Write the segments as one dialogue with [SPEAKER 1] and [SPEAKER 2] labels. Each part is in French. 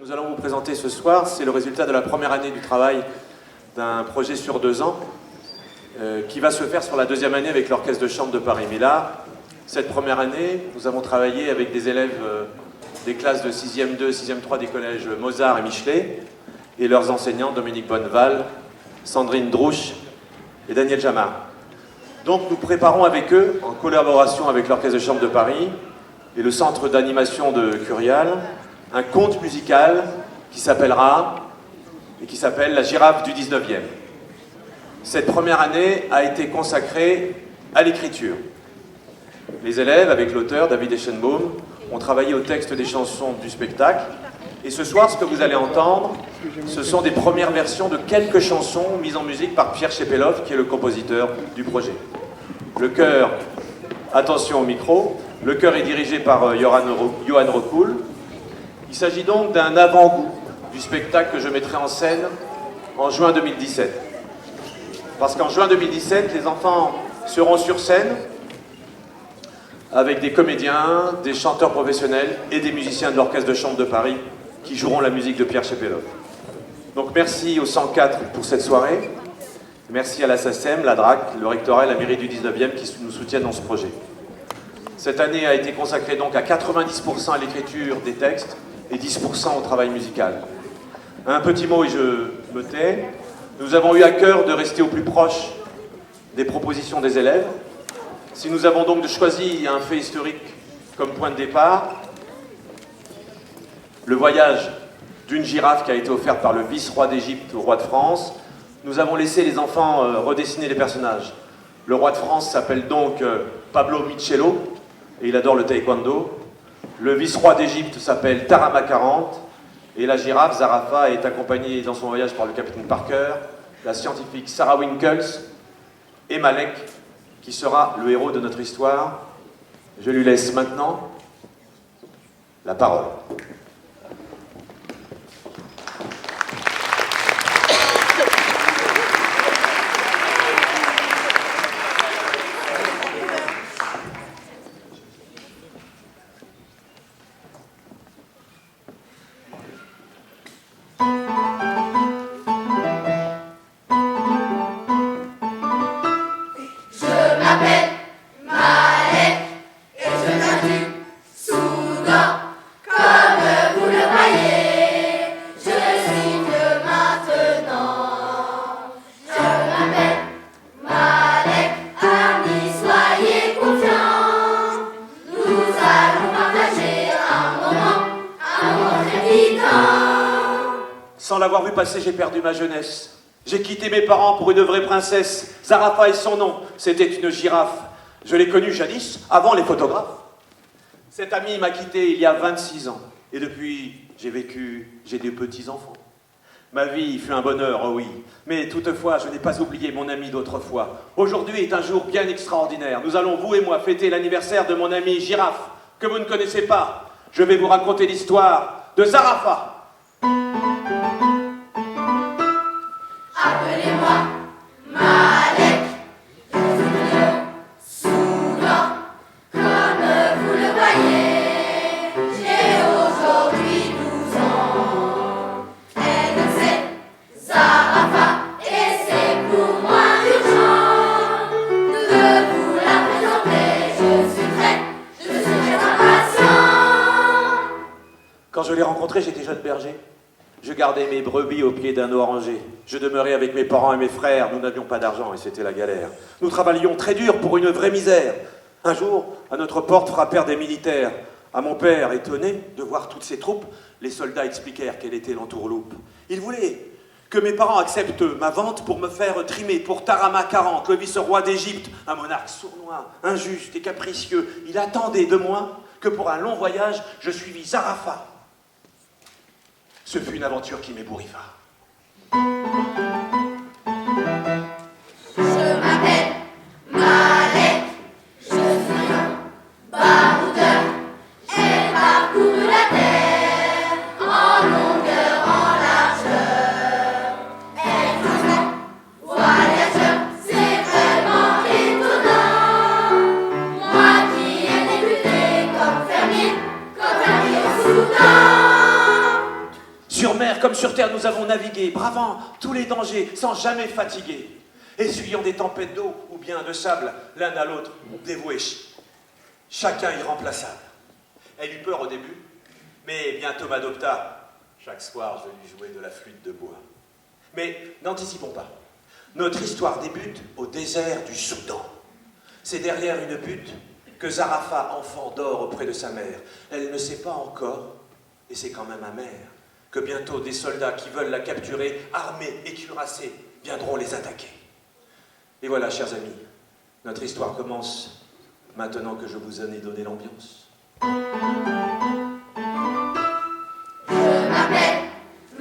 [SPEAKER 1] nous allons vous présenter ce soir, c'est le résultat de la première année du travail d'un projet sur 2 ans qui va se faire sur la deuxième année avec l'Orchestre de Chambre de Paris. Mais là, cette première année, nous avons travaillé avec des élèves des classes de 6e 2, 6e 3 des collèges Mozart et Michelet et leurs enseignants Dominique Bonneval, Sandrine Drouche et Daniel Jamard. Donc nous préparons avec eux, en collaboration avec l'Orchestre de Chambre de Paris et le Centre d'animation de Curial, un conte musical qui s'appellera et qui s'appelle La girafe du 19e. Cette première année a été consacrée à l'écriture. Les élèves, avec l'auteur David Eschenbaum, ont travaillé au texte des chansons du spectacle. Et ce soir, ce que vous allez entendre, ce sont des premières versions de quelques chansons mises en musique par Pierre Chepelov, qui est le compositeur du projet. Le chœur, attention au micro, le chœur est dirigé par Johan Rocoul. Il s'agit donc d'un avant-goût du spectacle que je mettrai en scène en juin 2017. Parce qu'en juin 2017, les enfants seront sur scène avec des comédiens, des chanteurs professionnels et des musiciens de l'Orchestre de Chambre de Paris qui joueront la musique de Pierre Chepelov. Donc merci au 104 pour cette soirée. Merci à la SACEM, la DRAC, le rectorat et la mairie du 19e qui nous soutiennent dans ce projet. Cette année a été consacrée donc à 90% à l'écriture des textes et 10% au travail musical. Un petit mot et je me tais. Nous avons eu à cœur de rester au plus proche des propositions des élèves. Si nous avons donc choisi un fait historique comme point de départ, le voyage d'une girafe qui a été offerte par le vice-roi d'Égypte au roi de France, nous avons laissé les enfants redessiner les personnages. Le roi de France s'appelle donc Pablo Michello et il adore le taekwondo. Le vice-roi d'Égypte s'appelle Tarama 40 et la girafe, Zarafa, est accompagnée dans son voyage par le capitaine Parker, la scientifique Sarah Winkles et Malek, qui sera le héros de notre histoire. Je lui laisse maintenant la parole. Sans l'avoir vu passer, j'ai perdu ma jeunesse. J'ai quitté mes parents pour une vraie princesse. Zarafa est son nom, c'était une girafe. Je l'ai connue jadis, avant les photographes. Cette amie m'a quitté il y a 26 ans. Et depuis, j'ai des petits-enfants. Ma vie fut un bonheur, oh oui. Mais toutefois, je n'ai pas oublié mon ami d'autrefois. Aujourd'hui est un jour bien extraordinaire. Nous allons, vous et moi, fêter l'anniversaire de mon ami Girafe, que vous ne connaissez pas. Je vais vous raconter l'histoire de Zarafa.
[SPEAKER 2] Appelez-moi Malek, souvent, comme vous le voyez, j'ai aujourd'hui 12 ans. Elle sait Zarafa et c'est pour moi urgent de vous la présenter. Je suis très impatient.
[SPEAKER 1] Quand je l'ai rencontré, j'étais jeune berger. Je gardais mes brebis au pied d'un oranger. Je demeurais avec mes parents et mes frères. Nous n'avions pas d'argent et c'était la galère. Nous travaillions très dur pour une vraie misère. Un jour, à notre porte frappèrent des militaires. À mon père, étonné de voir toutes ces troupes, les soldats expliquèrent quelle était l'entourloupe. Ils voulaient que mes parents acceptent ma vente pour me faire trimer pour Tarama 40, le vice-roi d'Égypte, un monarque sournois, injuste et capricieux. Il attendait de moi que pour un long voyage, je suivis Zarafa. Ce fut une aventure qui m'ébouriffa.
[SPEAKER 2] Je m'appelle Malek, je suis un baroudeur. J'ai parcouru la terre en longueur, en largeur. Être un grand voyageur, c'est vraiment étonnant. Moi qui ai débuté comme fermier au Soudan.
[SPEAKER 1] Sur mer comme sur terre, nous avons navigué, bravant tous les dangers, sans jamais fatiguer, essuyant des tempêtes d'eau ou bien de sable, l'un à l'autre, dévoués, chacun irremplaçable. Elle eut peur au début, mais bientôt m'adopta. Chaque soir, je lui jouais de la flûte de bois. Mais n'anticipons pas. Notre histoire débute au désert du Soudan. C'est derrière une butte que Zarafa, enfant, dort auprès de sa mère. Elle ne sait pas encore, et c'est quand même amère, que bientôt des soldats qui veulent la capturer, armés et cuirassés, viendront les attaquer. Et voilà, chers amis, notre histoire commence maintenant que je vous en ai donné l'ambiance.
[SPEAKER 2] Je m'appelle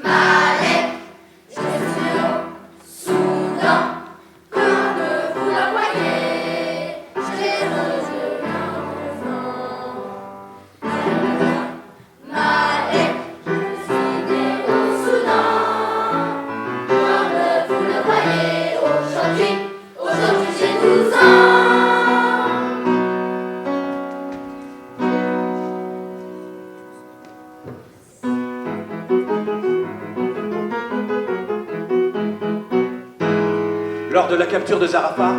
[SPEAKER 2] Malek, je suis au Soudan, comme vous la voyez, j'ai rejoint l'enfant. Malek, je suis né au Soudan, comme vous le voyez, aujourd'hui j'ai 12 ans.
[SPEAKER 1] Lors de la capture de Zarafa,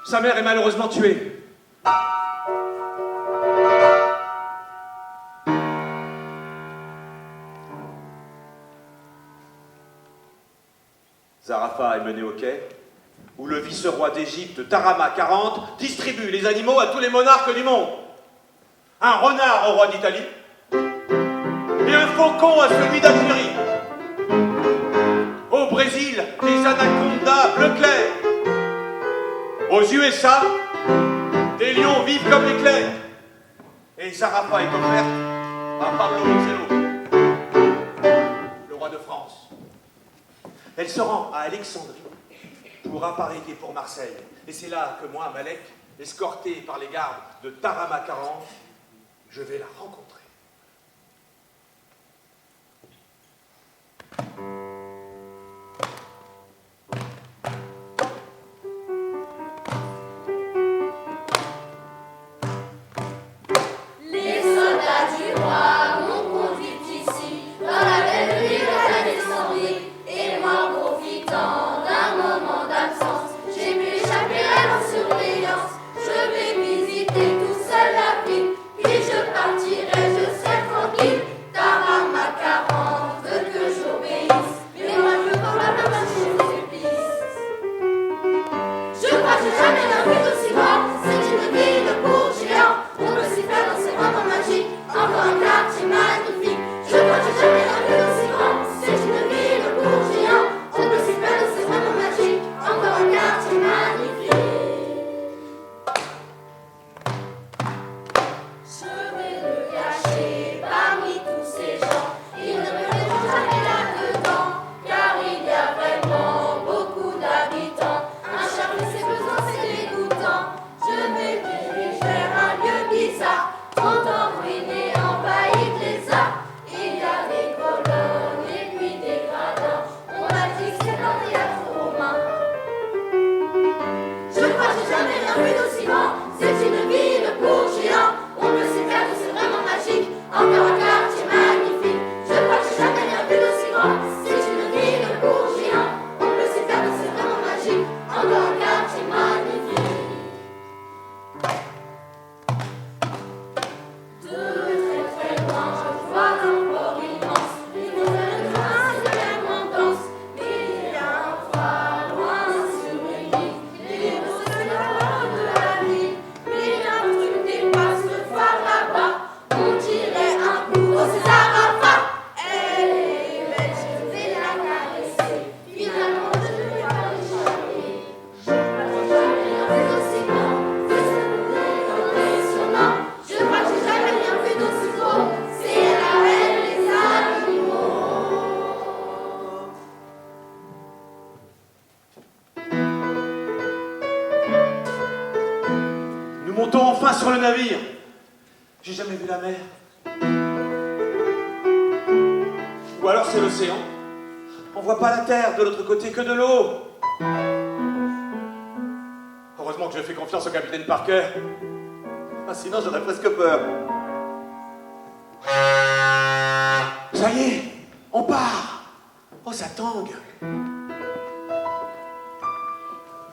[SPEAKER 1] sa mère est malheureusement tuée. Zarafa est mené au quai, où le vice-roi d'Égypte, Tarama 40, distribue les animaux à tous les monarques du monde. Un renard au roi d'Italie et un faucon à celui d'Algérie. Au Brésil, des anacondas bleu clair. Aux USA, des lions vifs comme l'éclair. Et Zarafa est offerte à Pablo Monzello, le roi de France. Elle se rend à Alexandrie pour appareiller pour Marseille. Et c'est là que moi, Malek, escorté par les gardes de Tarama 40, je vais la rencontrer.
[SPEAKER 2] Les soldats du roi m'ont conduit ici, dans la belle ville d'Alexandrie. Et moi, profitant d'un moment d'absence, j'ai pu échapper à leur surveillance. Je vais visiter tout seul la ville, puis je partirai, je serai tranquille. Tarama 40 veut que j'obéisse, mais moi je veux quand même marcher aux épices. Je crois que j'ai jamais rien vu d'aussi grand, c'est une ville pour géants. On peut s'y faire dans ces moments magiques, encore un quartier magnifique. Je crois que j'ai jamais rien vu d'aussi grand, c'est une ville pour géants. On peut s'y faire dans ces moments magiques, encore un quartier magnifique. Je vais me cacher parmi tous ces gens, ils ne me verront jamais là-dedans, car il y a vraiment beaucoup d'habitants. Un chat fait ses besoins, c'est dégoûtant. Je me dirige vers un lieu bizarre, trop ruiné, envahi de lézards. Il y a des colonnes et puis des gradins. On m'a dit que c'est un théâtre romain. Je crois que j'ai jamais rien vu d'aussi grand. C'est une ville pour géants. On peut s'y perdre, c'est vraiment magique. Encore un quartier magnifique. Je crois que j'ai jamais rien vu d'aussi grand. C'est une ville pour géants. On peut s'y perdre, c'est vraiment magique. Encore un quartier magnifique. De très très loin, je vois un port immense. Les montagnes de Reims, c'est vraiment dense. Mais il y a un phare loin sur une île. Les mots, c'est la parole de la ville. Mais un truc dépasse le phare là-bas. On dirait un coup au Zarafa. Elle est belle, je vais la caresser. Finalement, je ne vais pas l'échapper. Je crois que j'ai jamais rien vu d'aussi grand. C'est impressionnant. Je crois que j'ai jamais rien vu d'aussi beau. C'est la reine des animaux.
[SPEAKER 1] Nous montons enfin sur le navire. J'ai jamais vu la mer. Ou alors c'est l'océan. On voit pas la terre de l'autre côté que de l'eau. Heureusement que je fais confiance au capitaine Parker. Ah, sinon j'aurais presque peur. Ça y est, on part. Oh, ça tangue.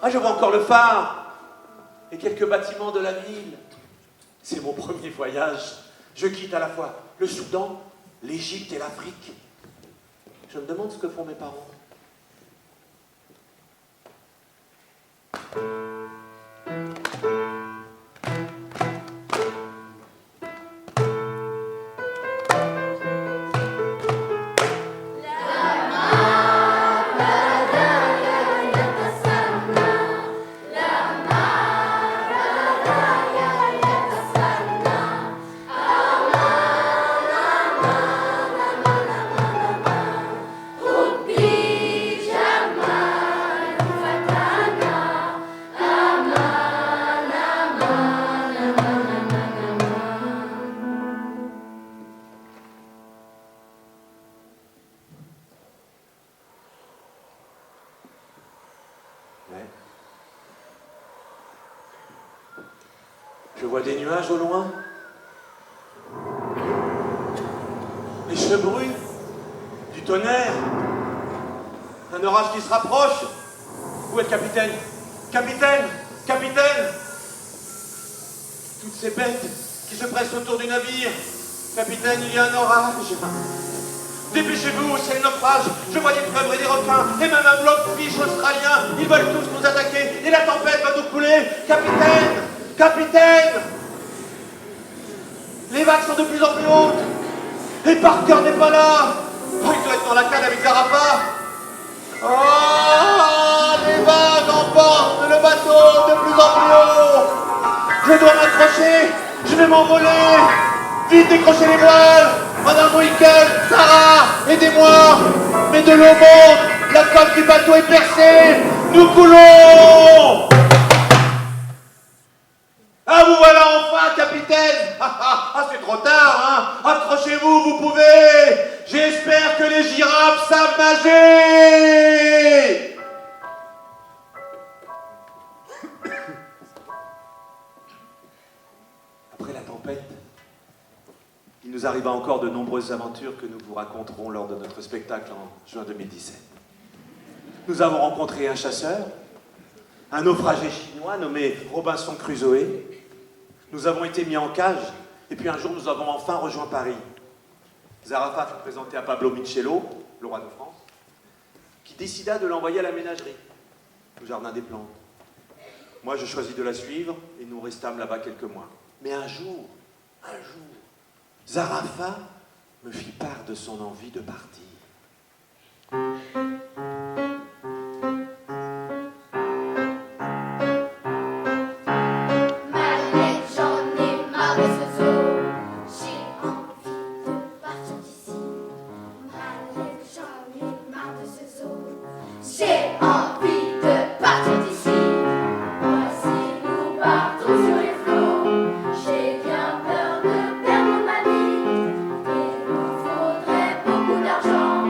[SPEAKER 1] Ah, je vois encore le phare et quelques bâtiments de la ville. C'est mon premier voyage. Je quitte à la fois le Soudan, l'Égypte et l'Afrique. Je me demande ce que font mes parents. Je vois des nuages au loin. Les chebrus, du tonnerre, un orage qui se rapproche. Où est le capitaine? Capitaine! Capitaine! Toutes ces bêtes qui se pressent autour du navire. Capitaine, il y a un orage. Dépêchez-vous, c'est le naufrage. Je vois des pieuvres et des requins, et même un bloc de fiches australiens. Ils veulent tous nous attaquer, et la tempête va nous couler. Capitaine! Capitaine! Les vagues sont de plus en plus hautes. Et Parker n'est pas là. Oh, il doit être dans la cale avec Zarafa. Oh, les vagues emportent le bateau de plus en plus haut. Je dois m'accrocher. Je vais m'envoler. Vite, décrochez les voiles. Madame Wickel, Sarah, aidez-moi. Mais de l'eau monte. La coque du bateau est percée. Nous coulons. Ah, vous voilà enfin, capitaine. Ah, c'est trop tard, hein. Accrochez-vous, vous pouvez. J'espère que les girafes savent nager. Après la tempête, il nous arriva encore de nombreuses aventures que nous vous raconterons lors de notre spectacle en juin 2017. Nous avons rencontré un chasseur, un naufragé chinois nommé Robinson Crusoe. Nous avons été mis en cage, et puis un jour nous avons enfin rejoint Paris. Zarafa fut présenté à Pablo Michelo, le roi de France, qui décida de l'envoyer à la ménagerie, au jardin des plantes. Moi, je choisis de la suivre, et nous restâmes là-bas quelques mois. Mais un jour, Zarafa me fit part de son envie de partir.
[SPEAKER 2] L'argent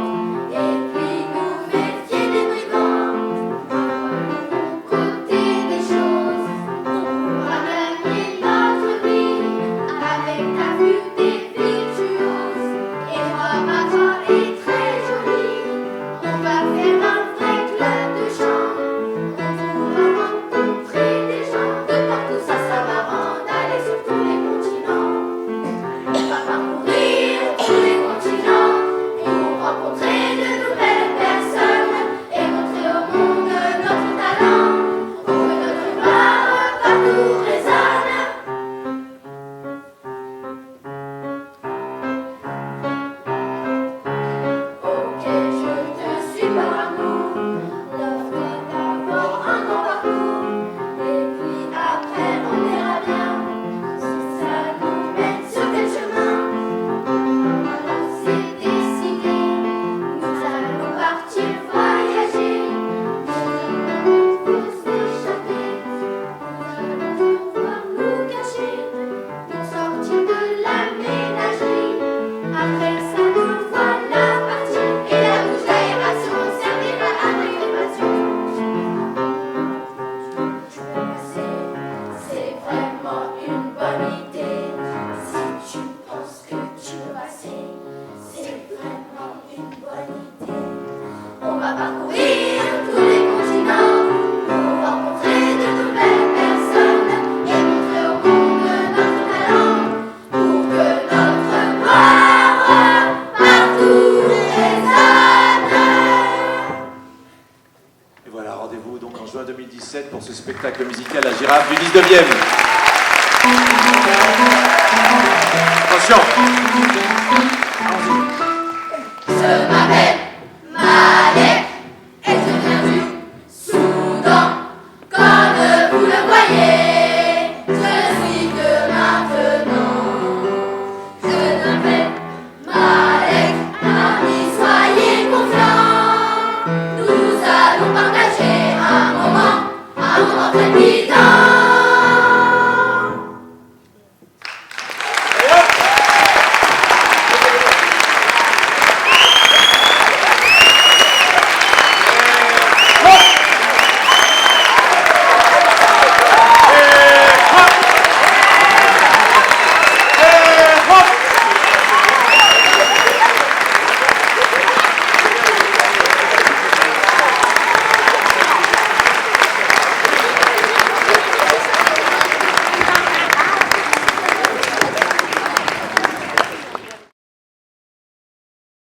[SPEAKER 1] ce spectacle musical La Girafe du 19e. Attention.